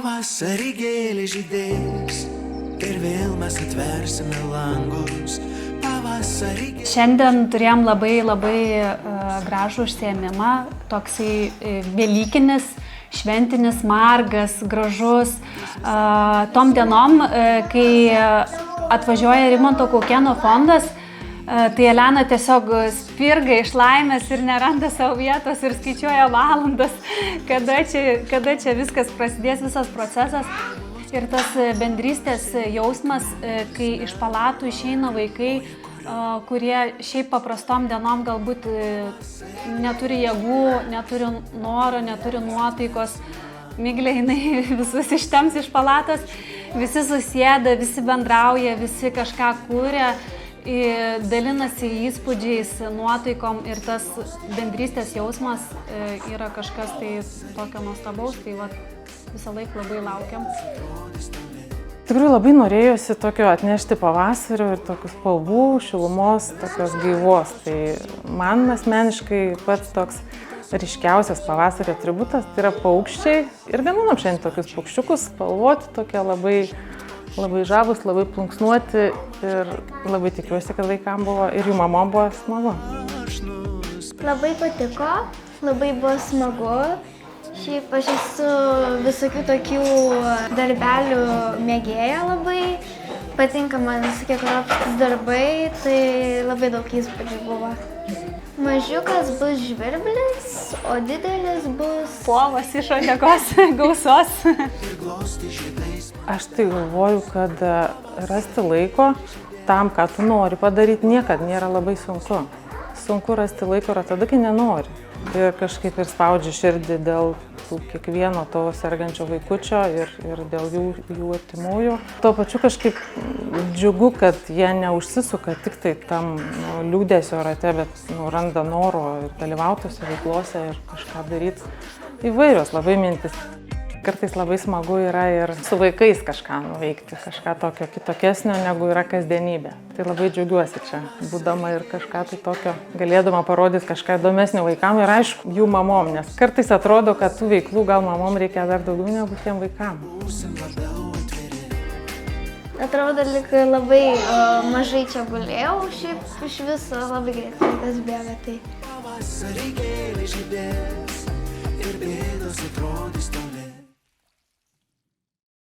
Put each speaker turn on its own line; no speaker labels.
Pavasarį gėlė žydės ir vėl mes atversime langus.
Šiandien turėjom labai gražų užsiėmimą, toksai velykinis, šventinis, margas, gražus. Tom dienom, kai atvažiuoja Rimanto Kaukėno fondas, tai Elena tiesiog spirga iš laimės ir neranda savo vietos ir skaičiuoja valandas, kada čia viskas prasidės, visas procesas. Ir tas bendrystės jausmas, kai iš palatų išeina vaikai, kurie šiaip paprastom dienom galbūt neturi jėgų, neturi noro, neturi nuotaikos. Miglė jinai visus ištems iš palatos, visi susėda, visi bendrauja, visi kažką kūrė, dalinasi įspūdžiais, nuotaikom ir tas bendrystės jausmas yra kažkas tai tokio nuostabaus, tai visą laiką labai laukiam.
Tikrai labai norėjosi tokio atnešti pavasario ir tokių spalvų, šilumos, tokios gaivos. Tai man asmeniškai pats toks ryškiausias pavasario atributas tai yra paukščiai. Ir gaminam šiandien tokius paukščiukus, spalvoti, tokie labai žavūs, labai plunksnuoti. Ir labai tikiuosi, kad vaikams buvo ir jų mamom buvo smagu.
Labai patiko, labai buvo smagu. Šiaip aš esu visokių tokių darbelių mėgėja labai. Patinka man visokie kruopštūs darbai, tai labai daug įspūdžių buvo. Mažiukas bus žvirblis, o didelis bus
povas iš uodegos gausos.
Aš tai galvoju, kad rasti laiko tam, ką tu nori padaryti, niekada nėra labai sunku. Sunku rasti laiko yra tada, kai nenori. Ir kažkaip ir spaudžia širdį dėl kiekvieno to sergančio vaikučio ir dėl jų artimųjų. Tuo pačiu kažkaip džiugu, kad jie neužsisuka tik tai tam liūdesio rate, bet randa noro ir dalyvauti tose veiklose ir kažką daryti. Įvairios labai mintis. Kartais labai smagu yra ir su vaikais kažką nuveikti, kažką tokio kitokesnio, negu yra kasdienybė. Tai labai džiaugiuosi čia, būdama ir kažką tai tokio, galėdama parodyti kažką įdomesnio vaikam ir aišku, jų mamom, nes kartais atrodo, kad tų veiklų gal mamom reikia dar daugiau negu tiem vaikam.
Atrodo, lyg labai mažai čia gulėjau, šiaip iš viso labai greit laikas bėga, tai.
Pavasarį gėlė žydės ir bėdos atrodys toli.